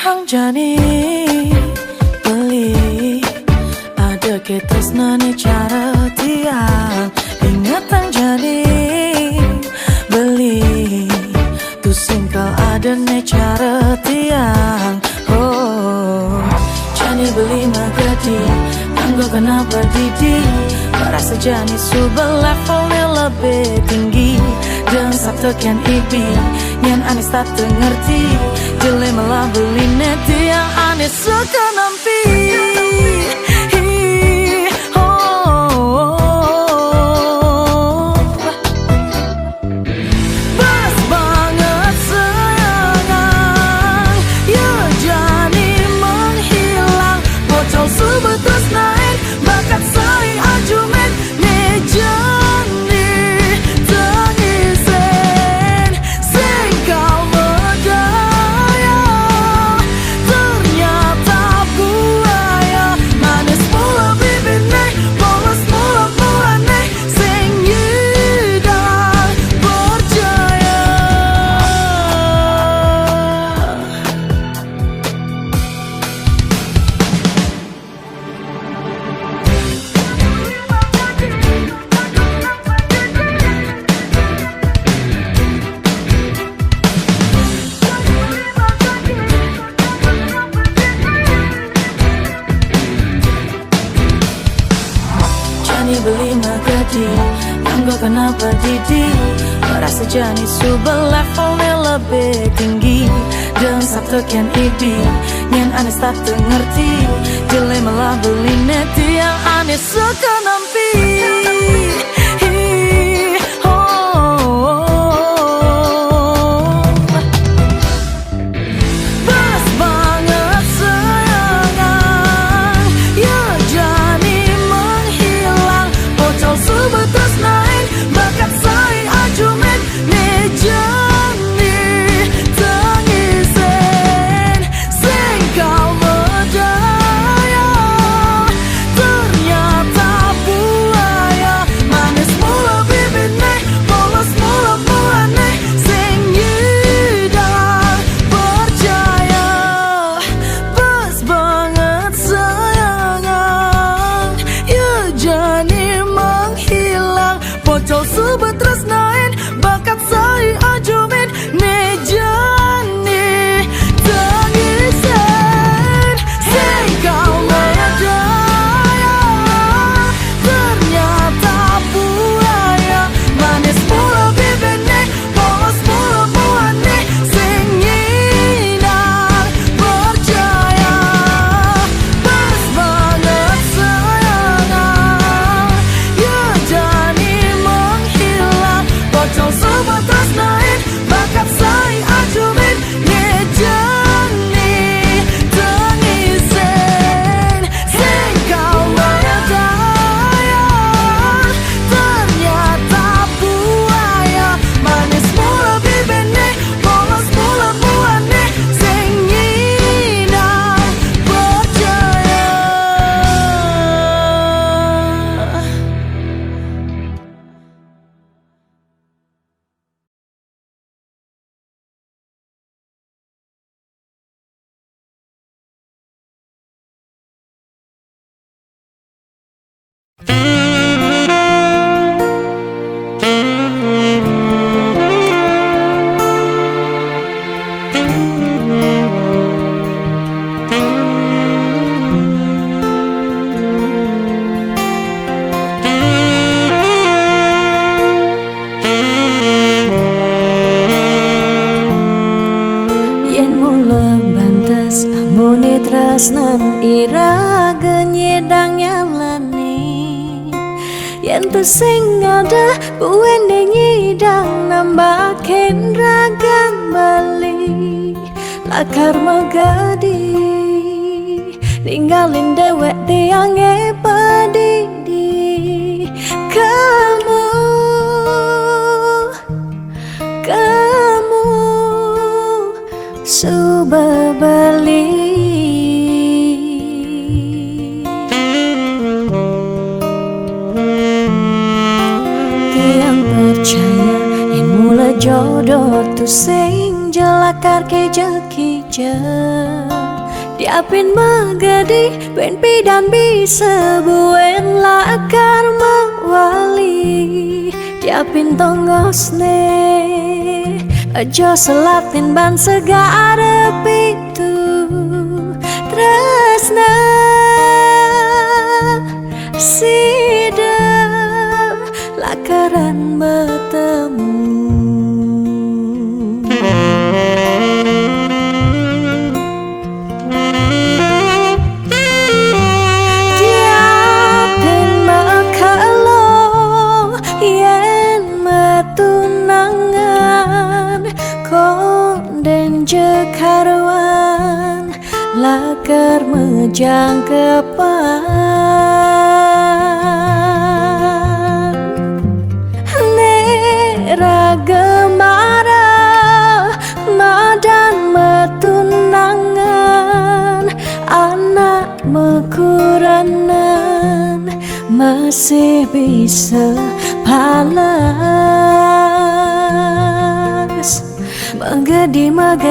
hang jani beli ada ketresnane cara tiang ingatan jadi beli tu singkal ada ne cara tiang oh jani beli magadi anggo kenapa didi merasa jani subah levelnya lebih tinggi dan sabtu kian ibi yang aneh tak ngerti jeli malah beli neti yang aneh suka nampi. Beli magadi anggo kenapa didi merasa jani subah levelnya lebih tinggi dan sabtu kian ibi yang aneh tak ngerti jeli malah beli neti yang aneh suka nampi. Tresnan ira genyedang nyamlani yen tu sing ada buende nyidang nambahin ragan bali lakar magadi ninggalin dewek tiange padidi kamu subah bali percaya yang mula jodoh tu sing jelakar kija diapin megadi ben pidan bisa buen lakar mewali diapin tongosne aja selatin ban segara pitu tresna sidam lakaran bertemu diapin makalo yen metunangan konden jekaruan lakar mejang kepan nera gemara madan metunangan anak mekuranan masih bisa palas magadi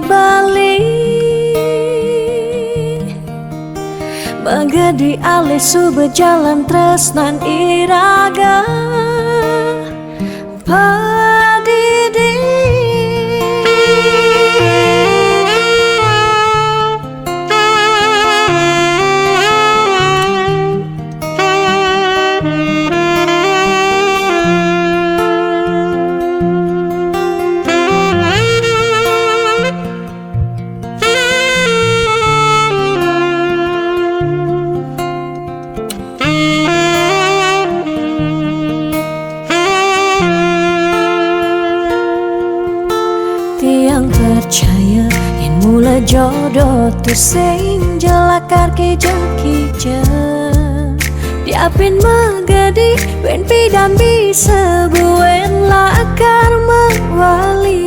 balik magadi alih su berjalan tresnan iraga padidi tiang percaya yen mula jodoh tu sing jelakar kija diapin megadi ben pidan bisa buen lakar mewali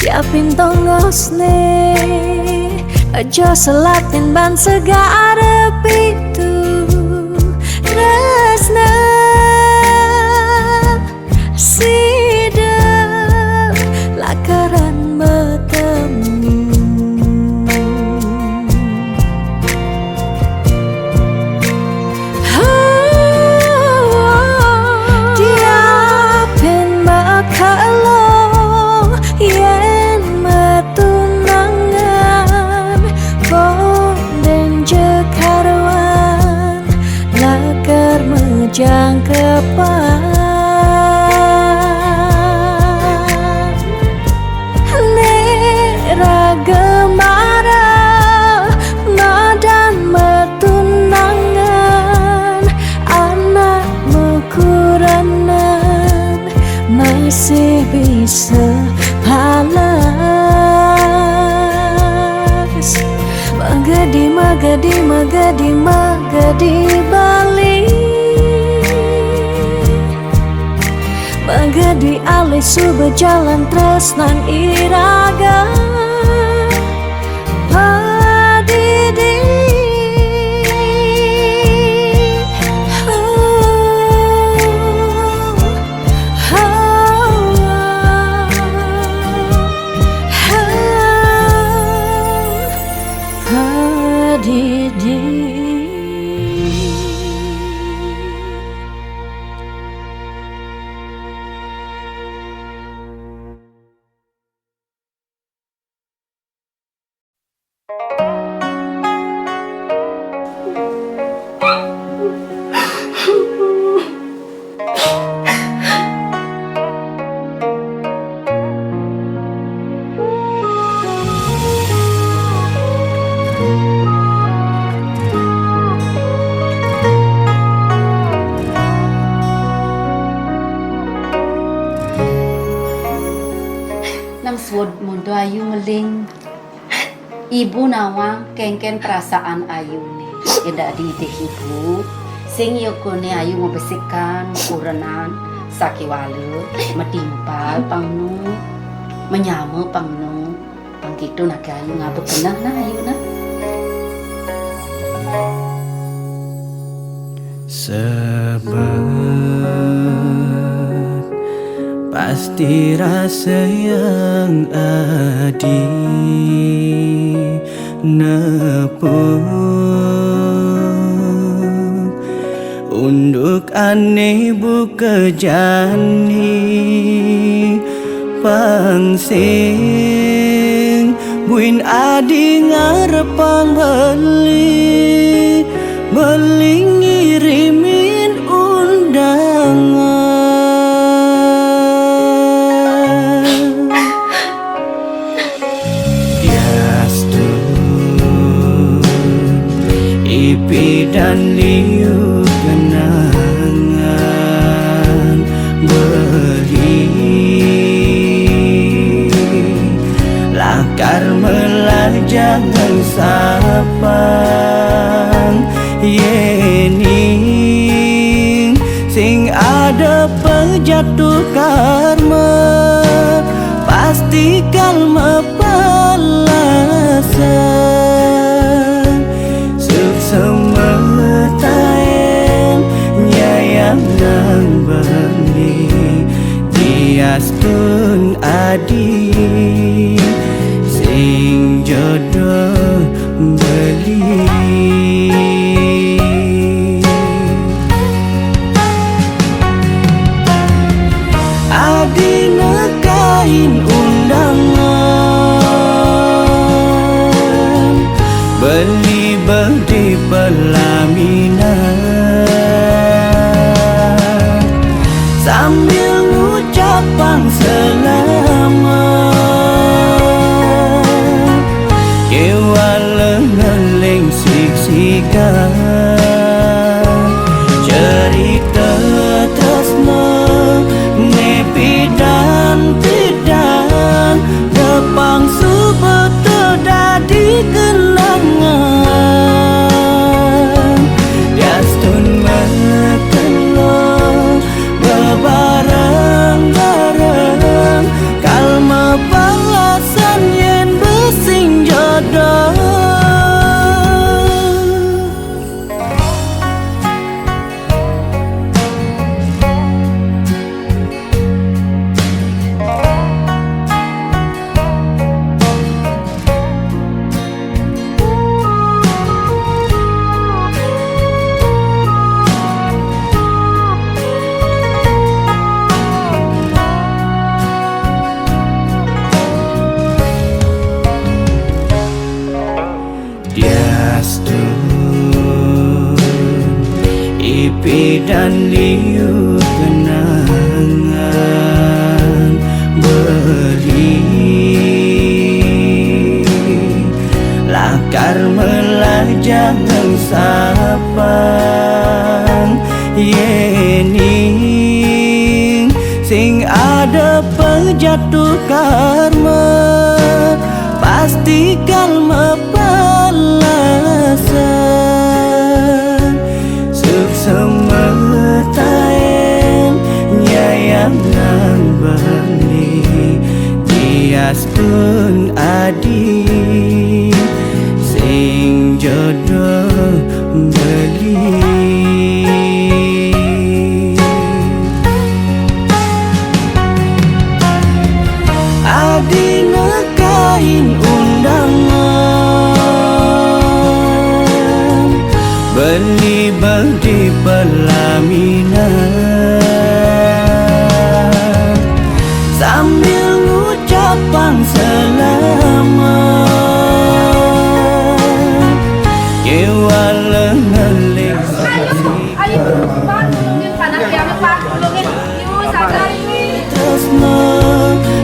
diapin tongosne aja selatin ban segara pitu tresna sidam lakaran bertemu diapin makalo yen metunangan konden jekaruan lakar mejang kepan gemara madan metunangan anak mekuranan masih bisa palas magadi balik magadi alih su berjalan tresnan iraga padidi padidi Swod mundo ayu meling ibu nawa kengken perasaan ayu nih tidak diideh ibu sing yokone ayu membesikan kurenan sakiwalu metimpal pangnu menyamu pangnu pangkitu naga ayu ngabek benang na ayu na sebab pasti rasa yang adi nepuk unduk aneh buka jani pangsing buin adi ngarepang beli ngirimin undangan Yastun Ipi dan liu kenangan beri lakar melah jangan sapang yening sing ada pejatuh karma pasti kalma balasan suk semetaen nyayang nang bani diastun adi sing jodoh beli adi nekain undangan beli di pelaminan sambil ngucapang selamat kewala ngeling siksikan cerita tresno nepi dan pidan depang subeto dadi kenangan Yastun mekelo bebareng-bareng kalma balasan yen besing jodoh Yastun Ipi dan liu kenangan beri lakar melah jangan sapang yening sing ada pejatuh karma pasti kalma balasan suk semetaen nyayang nang bani diastun adi sing jodoh beli adi nekain undangan beli di pelaminan sambil ngucapang selamat kewala ngeling tresno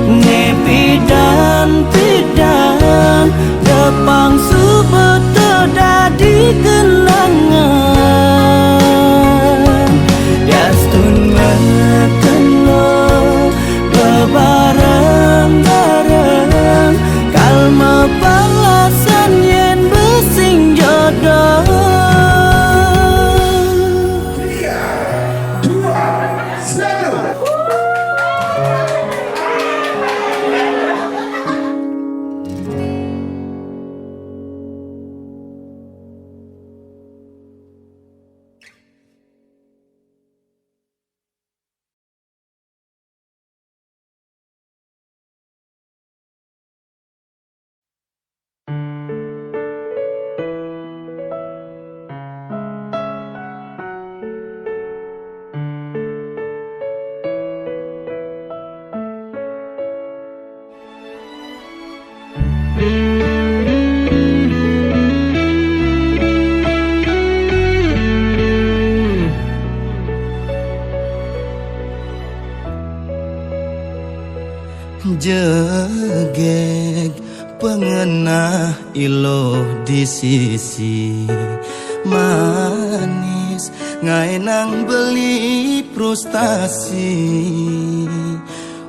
nepi dan pidan depang subeto dadi kenangan Yastun jegeg pengenah ilo di sisi manis ngainang beli frustasi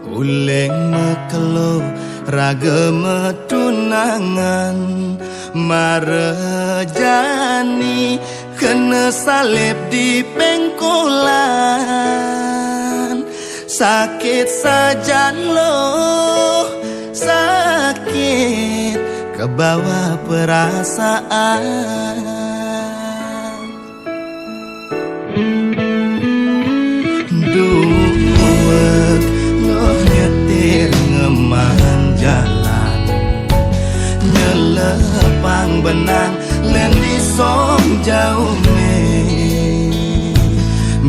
uleng mekelo raga metunangan marejani kena salib di pengkolan sakit saja lo sakit ke bawah perasaan duwek loh nyetir ngeman jalan nyelepang benang len di som jauh me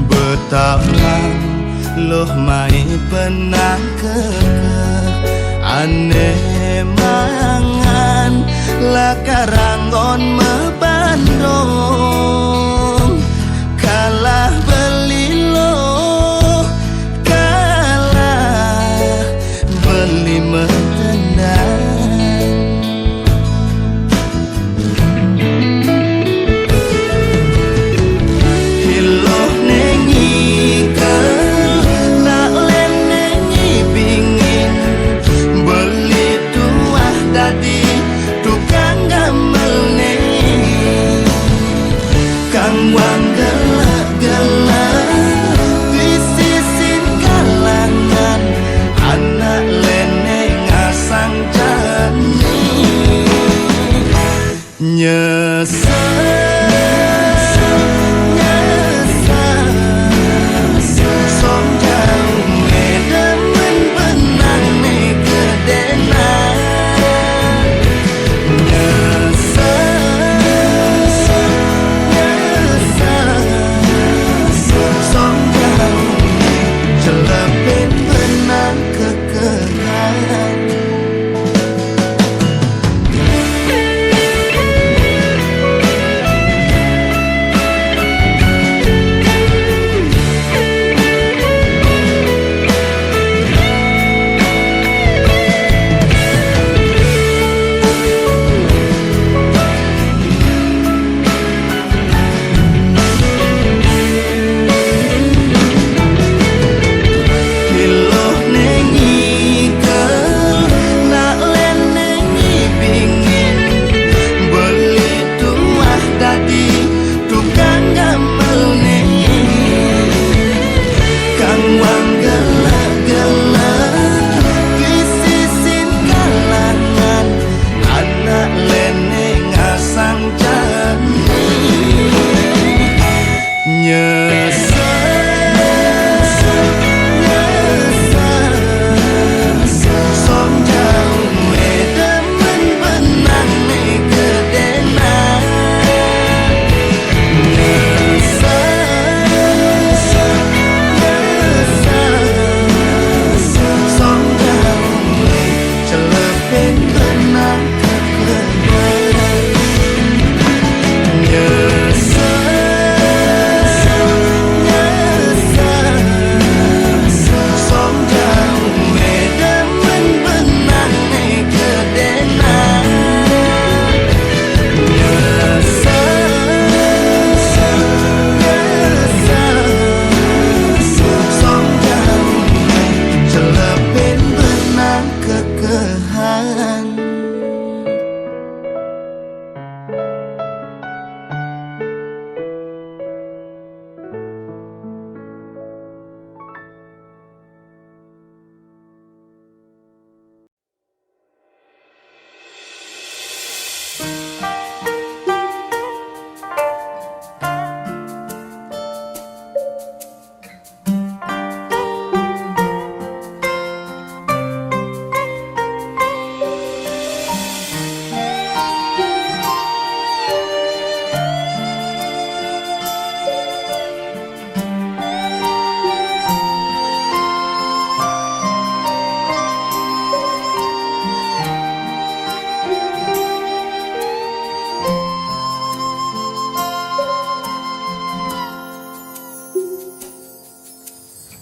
betalang loh mai penang kekeh aneh mangan lakaranggon mebandong kalah beli lo kalah beli metendang hiloh nengi ke nak len nengi bingin beli tuah dadi tukang gamel nengi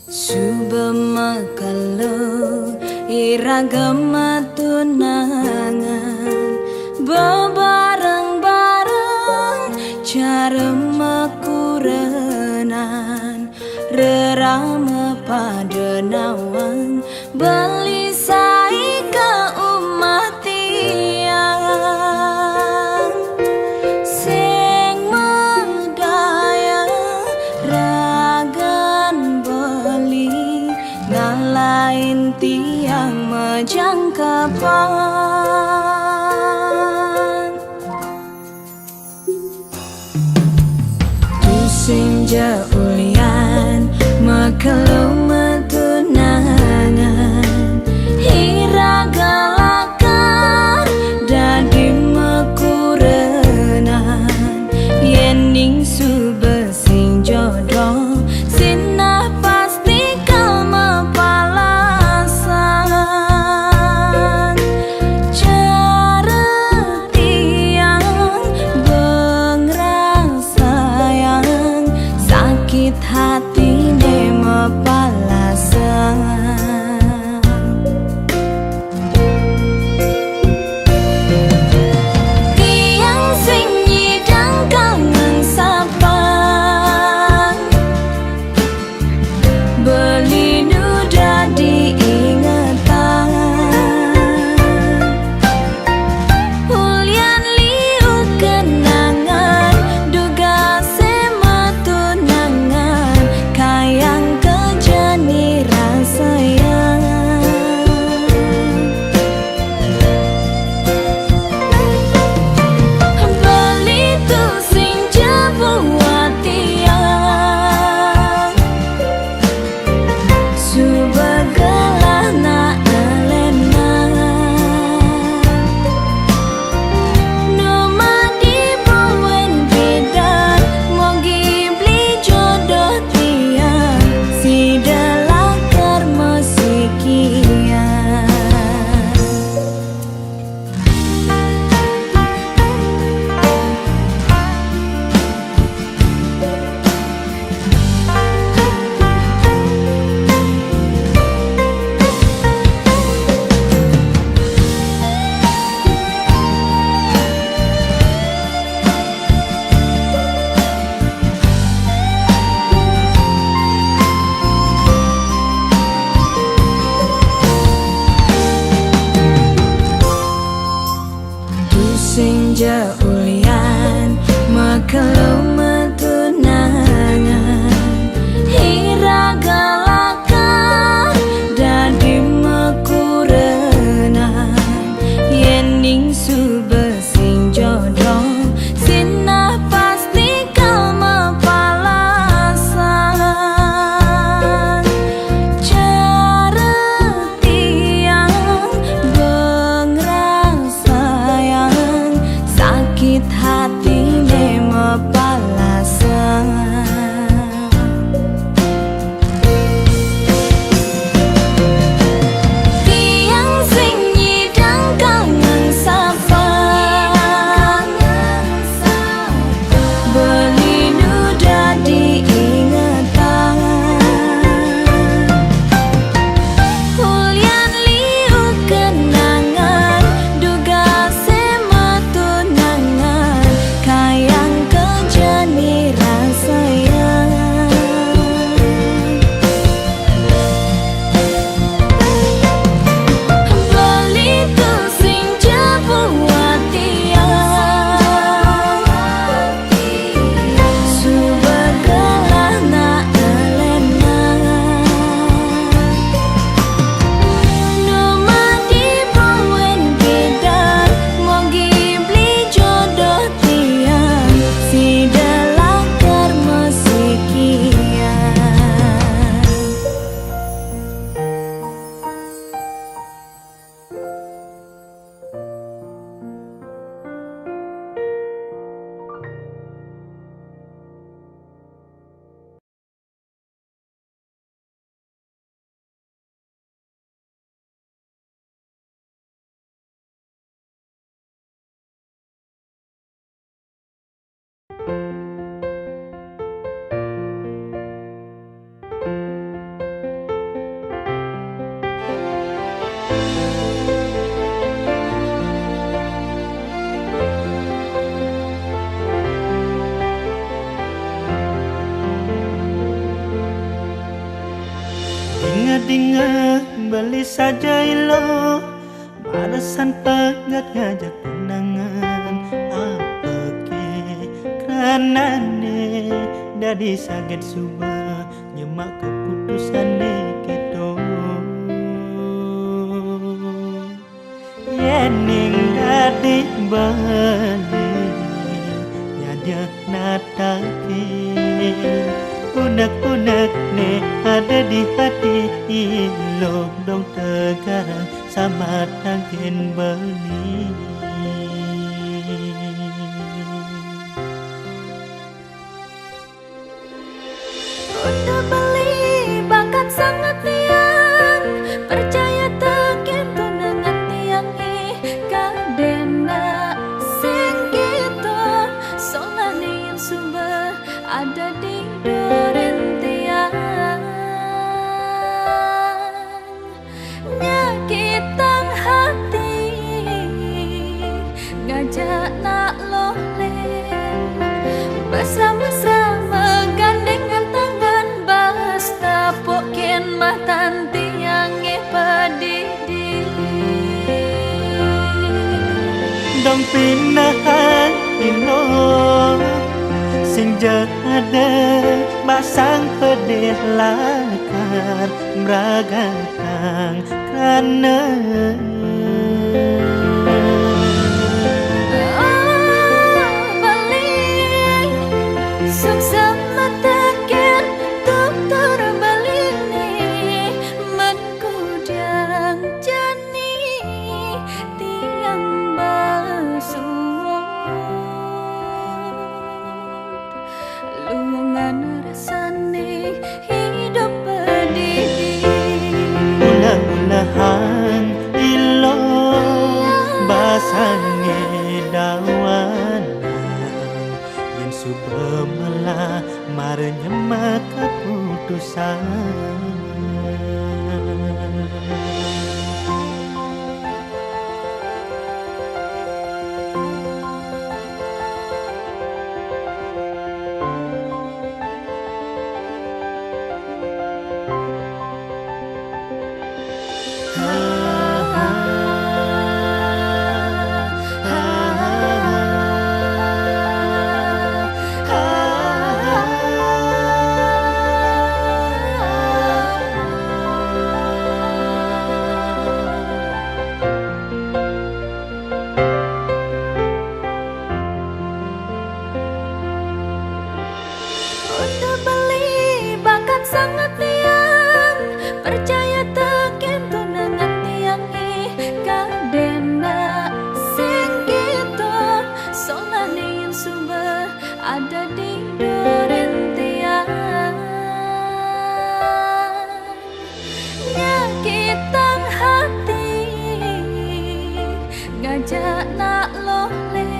Suba kalau iragama tunangan bebareng-bareng cara makurenan rerama pada nawang beli sai ke umat tiang sing medaya ragan beli ngalain tiang majangkapan tusing jaulian makalau matunangan hiragalakan dadi makurenan yening subesing jodoh sinah pasti kau mapalasan cara tiang bengrang sayang sak Ingat-ingat balik saja ilo balasan pegat ngajak kenangan apa ke karenane dadi sakit suba nyemak keputusan kita yening dadi balik nyadya natake unek-unek ne ada di hati ilok dong tegarang sama tangkin beli Udah beli bakat sangat niang percaya tekin tunangan tiang kadena sing gitu solane yang sumber ada di duren tiang nyakitang hati ngajak nak lolen bersama-sama gandengan tangan basta pokin matan tiang padidi dong pinahan ilo sing ada basang pedih lakar meragatang karena balik sama tekin tutur balik nih menkudang jani tiang basuh lungan rasane hidup pedih ulah-ulahan ilo basange dawan yang subemela marnya maka putusan Udah beli bakat sangat niang percaya tekin tunangan tiang kadena sing gitu solane yang sumber ada di duren tiang nyakitang hati ngajak nak lolen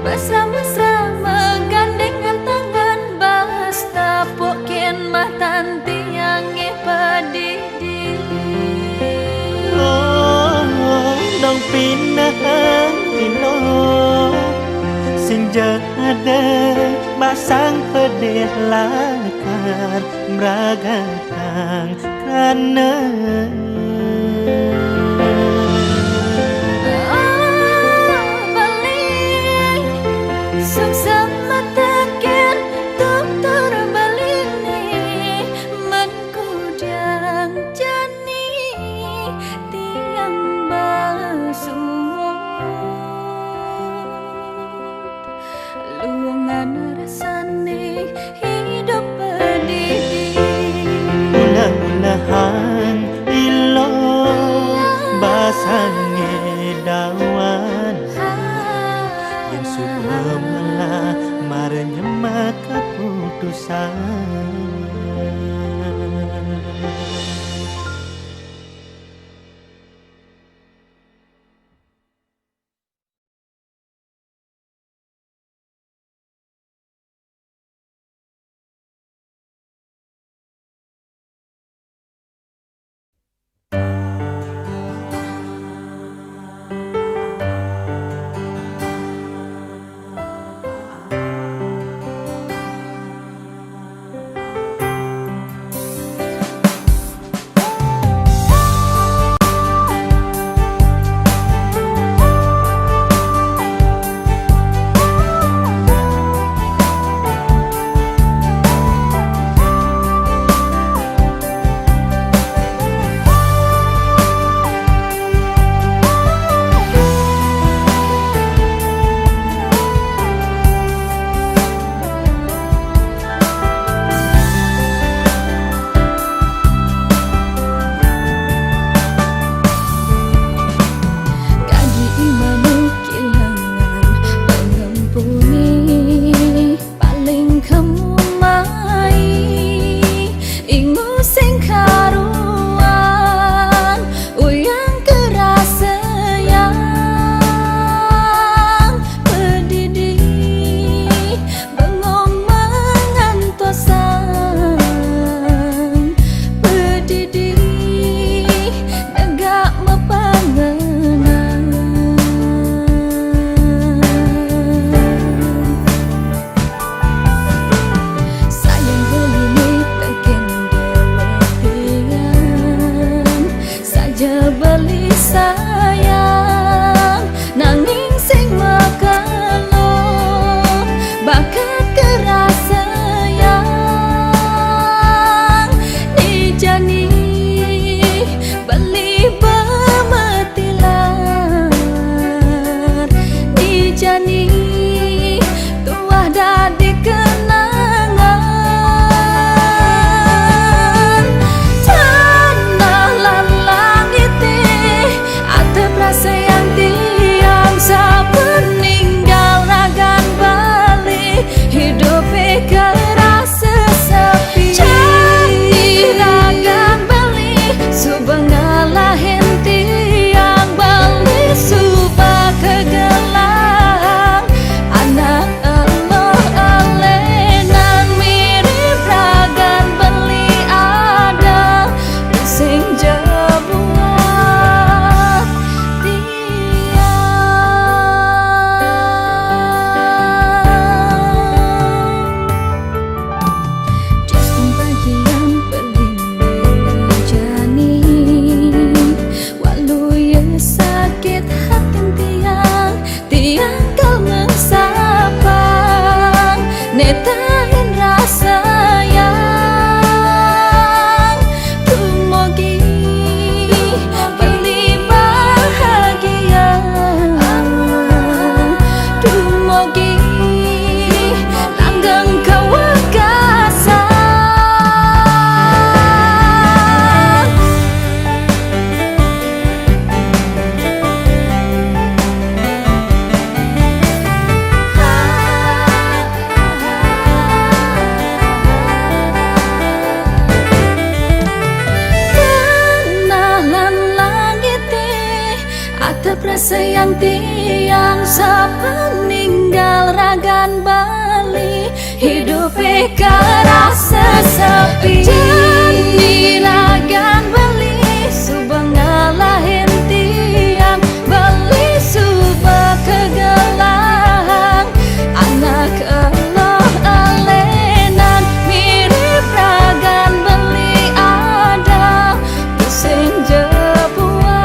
bersama-sama gandengan tangan basta pokin matan tiang padidi dong pinahan ilo sing ada basang pedih lakar meragatang karena balik sama tekin tutur balik nih menkudang jani tiang basuh lungan rasane hidup pedih ulah-ulahan ilo basange dawan yang subemela sayang tiang sepeninggal ragan Bali hidup kerasa sepi jadi ragan Bali subang ngalahin tiang Bali subah kegelang anak eloh alenan mirip ragan Bali ada pusing jebuah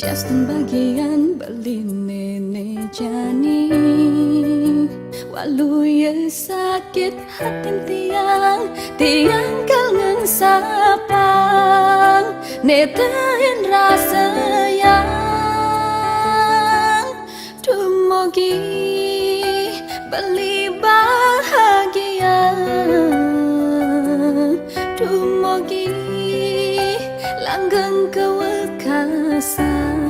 Justin bagian Bali nenek jani walau ya sakit hati tiang kangen sapang netain rasa yang dumugi Bali bahagia dumugi langgeng kewekasan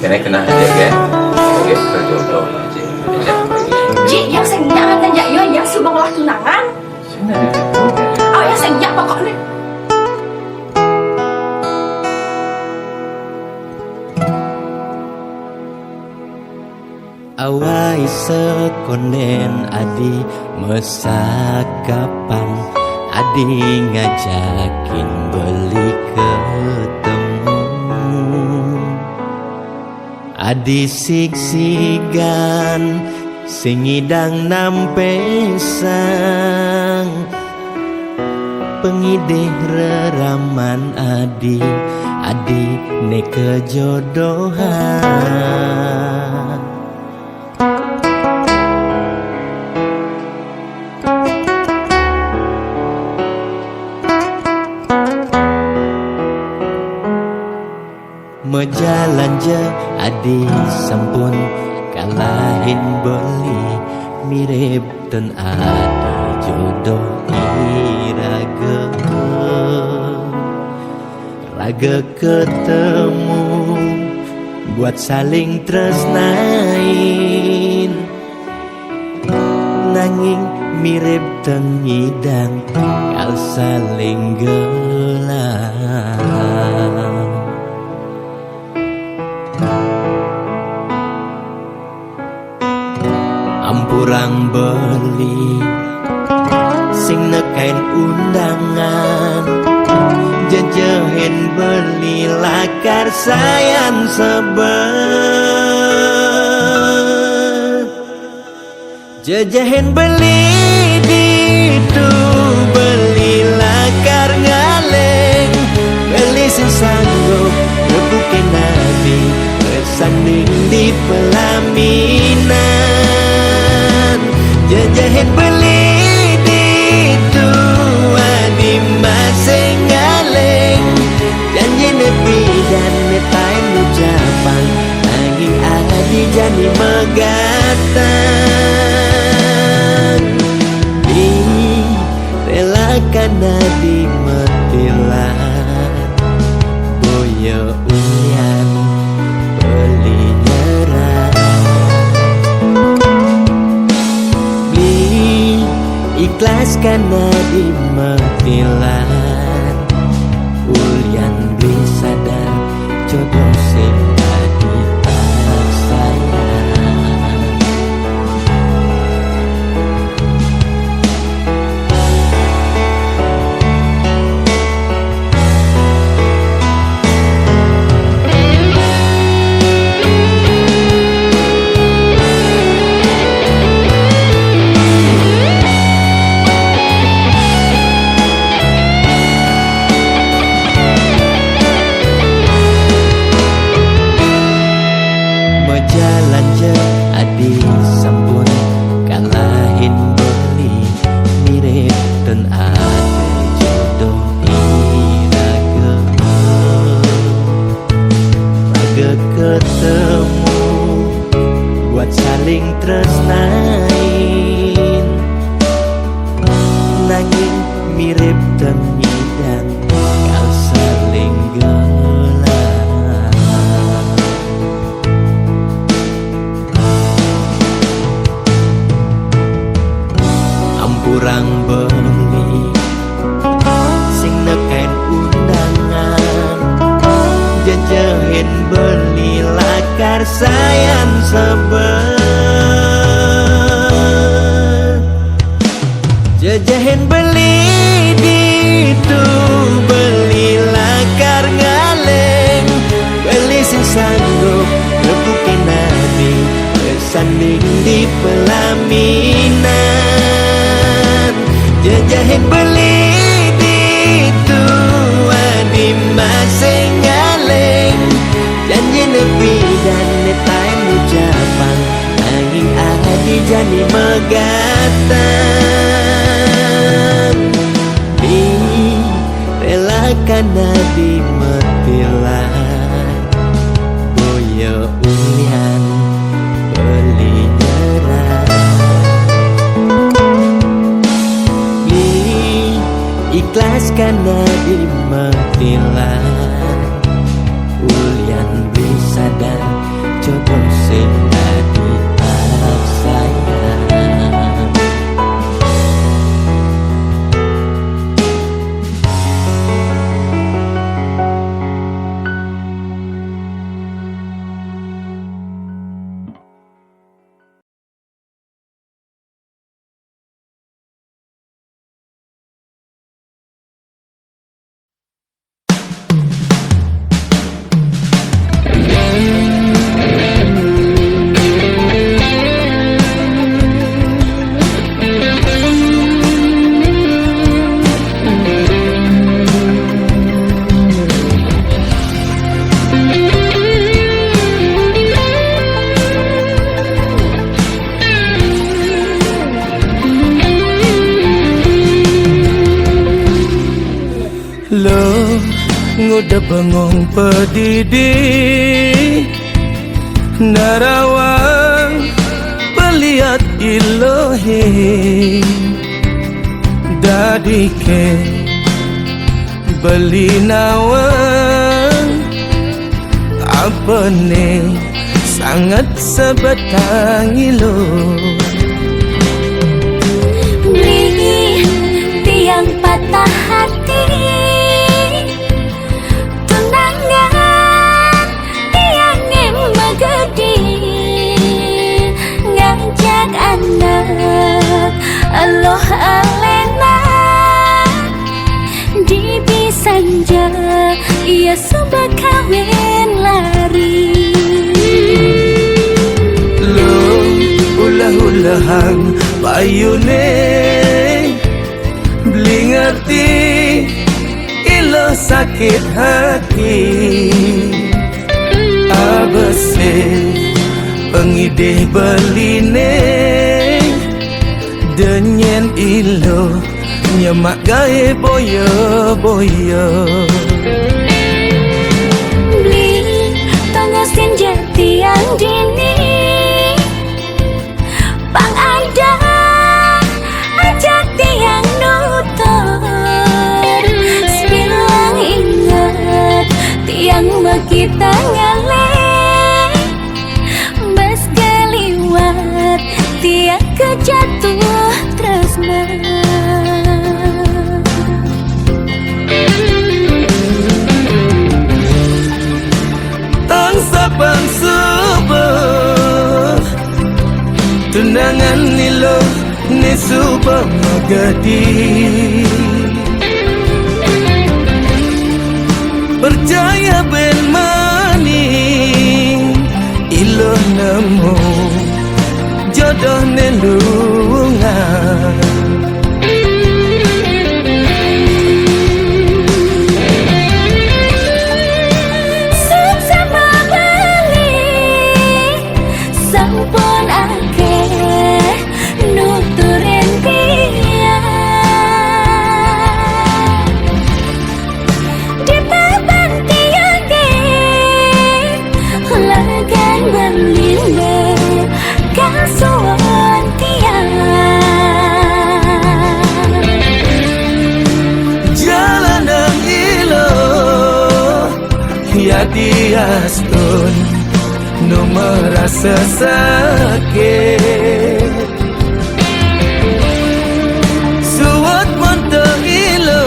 Nenek kena aja kan? Oke, berjodoh aja. Ji, yang senyak kan ya, yang subang lah tunangan. Oh, yang senyak pokoknya. Awai sekonen adi mesakapan adi ngajakin beli ketemu adi siksigan singidang nampesang pengideh reraman adi ne kejodohan Mejalan je adi sampun kalahin beli mirip ten adi jodoh raga ketemu buat saling tresnain nanging mirip ten ngidang kal saling gelang ampurang beli sing nekain undangan jejehin beli lakar sayan sebet jejehin beli ditu beli lakar ngaleng beli sing sanggup ngebukin nabi bersanding di pelaminan jejehin beli ditu adi masing ngaleng janji nepi dan netain ucapan nanging adi jadi megatan relakan adi metilan boya uyan beli nyerah ikhlaskan adi metilan ulian beli sadar jodoh sing adi tak sayang sayang sabar. Jajahin beli itu belilah kar ngaleng, beli sing sanggup rebukin nabi bersanding di pelaminan. Jajahin beli itu adi masing ngaleng, janji nepi dan netain ucapan angin adi jani megatan. Di relakan nadi metilan boyo ulian beli nyerah. Di ikhlaskan nadi metilan ulian bisa dan jodoh sing nadi sayang. Lo nguda bengong pedidi narawang peliat ilohi dadike beli nawang apa ne sangat sebatang ilo Beli tiang patah hati, tunangan tiang yang megedi, ngajak anak Allah alena di Bisanja ia sudah kawin lari. Lo ulah-ulahan payune beli ngerti ilo sakit hati abese pengideh beline denyen ilo nyemak gae boyo-boyo Beli tongosin jati yang dini Bang ada ajak tiang nutur Sebilang ingat tiang kita ngaleng Bas keliwat tiang kejatuh tresna Tang sabang subuh tunangan nilo ni subah magadi percaya ben mani ilo nemu jodoh nelungan Sama beli sampun akeh nuturin dia di papan tiangge lagan berlinde kasuan tiang jalan dan ilo ya diastun no merasa sakit suat manteng ilo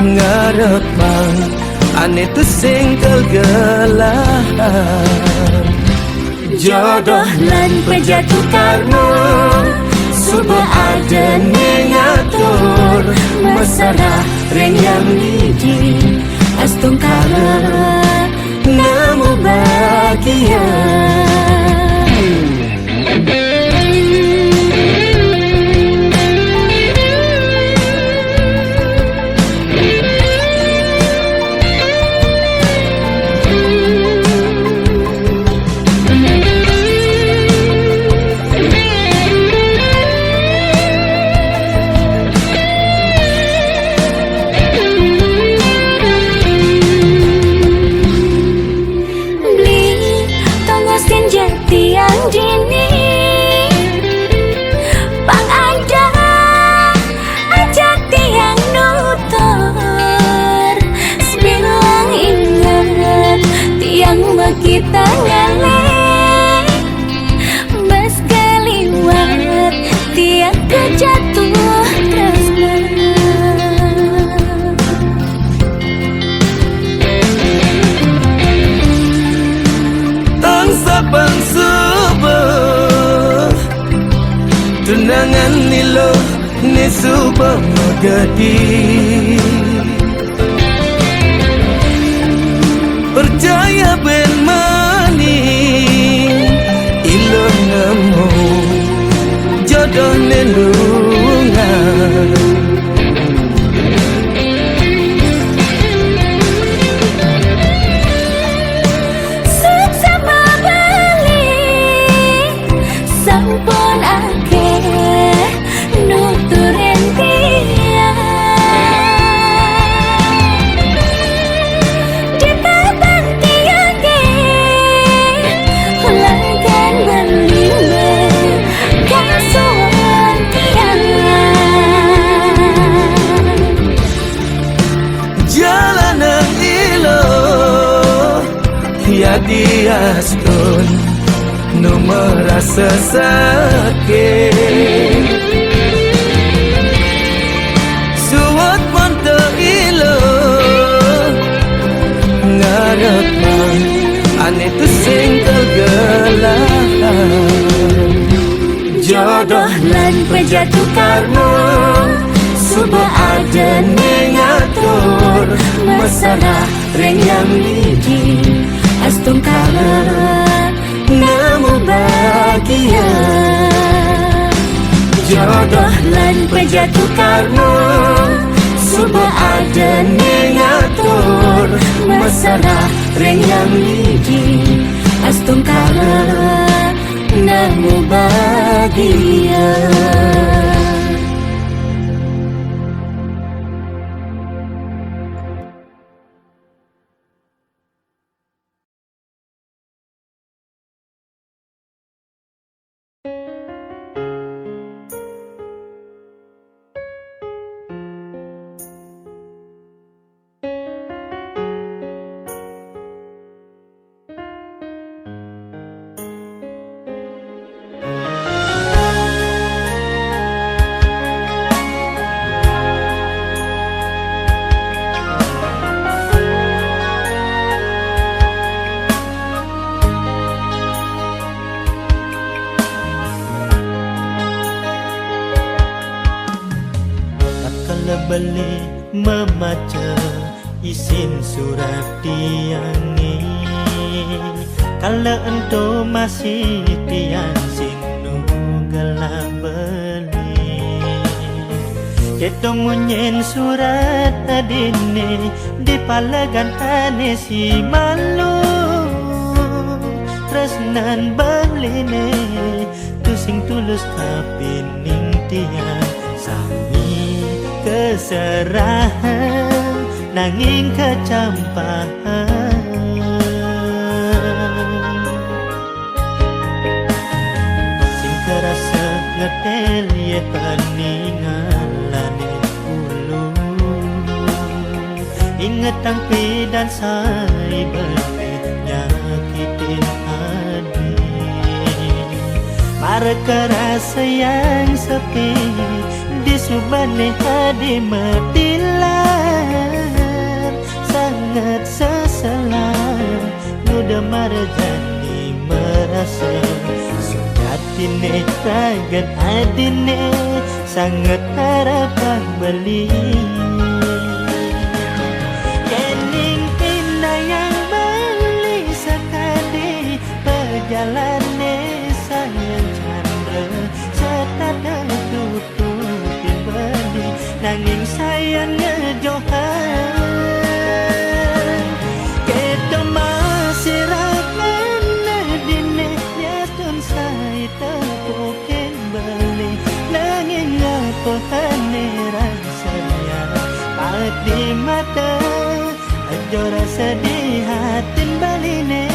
ngarep mang ane tu sing kegelahan. Jodoh lan penjatuh karma, suba ada ngatur mesra ring yang lidi astung kala nemu bahagia. Kita ngalih mas kaliwat tiap kejatuh tresna. Tangsa subuh tunangan nilo ni subuh magadi. Percaya ben maning ilo nemu jodoh nelungan. Seksama beli sampun akeh nuturin tiang. Diastun nu merasa sakit suat manta ilo ngarep mang ane tu sing kegelahan. Jodoh lan penjatuh karma, suba ada ngatur mesra ring yang lidi astung kala nemu bahagia. Jodoh lan penjatuh karma, suba ada ngatur mesra ring yang lidi astung kala nemu bahagia. Beli memaca isin surat tiangi kalau ento masih tiang sinu gelap beli ketemu nyen surat adine di palagan ane si malu tresnan baline tu sing tulus kapining tiang sami keserahan nanging kecampahan sing kerasa ngetel ye paningalane ulu inget tangpi dan sai berpit nyakitin hati para kerasa yang sepi di subane hadi metilan sangat Muda marjani merasa Sujatine ragan adine sangat harapan beli Kening ina yang beli sekali perjalane sayang chandra setada tutupin beli nanging sayang ngejohan kita masih rakan adine nyatun saya tepukin beli nanging apa hane rasanya pahat di mata ajo rasa di hatin baline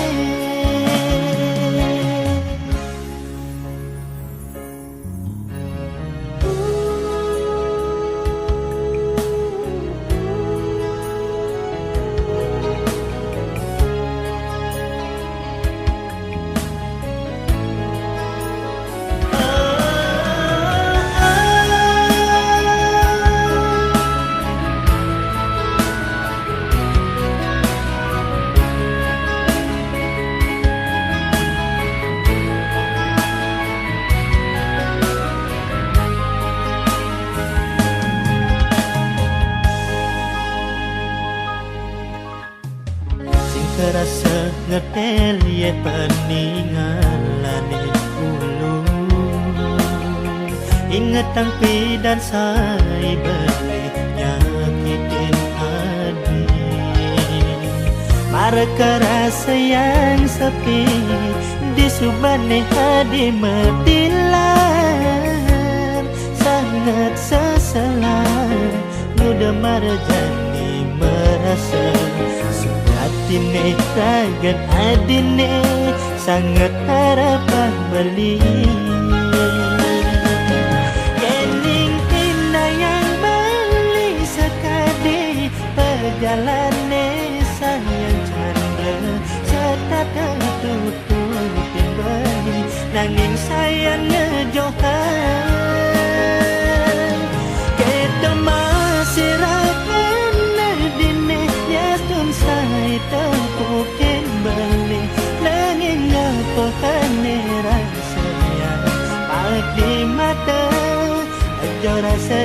Terasa ngetel ye peninggalane ulu Ingat tangpi dan saya beli nyakitin hati Maraka rasa yang sepi di subane hadi metilan Sangat sesalah muda marjani merasa Adine ragan adine sangat harapan beli Kening ina yang beli sekali perjalane sayang chandra setada tutupin beli nanging sayang ngejohan kita masih rakan adine nyatun saya tepukin beli nanging apa hane rasanya pahat di mata ajo rasa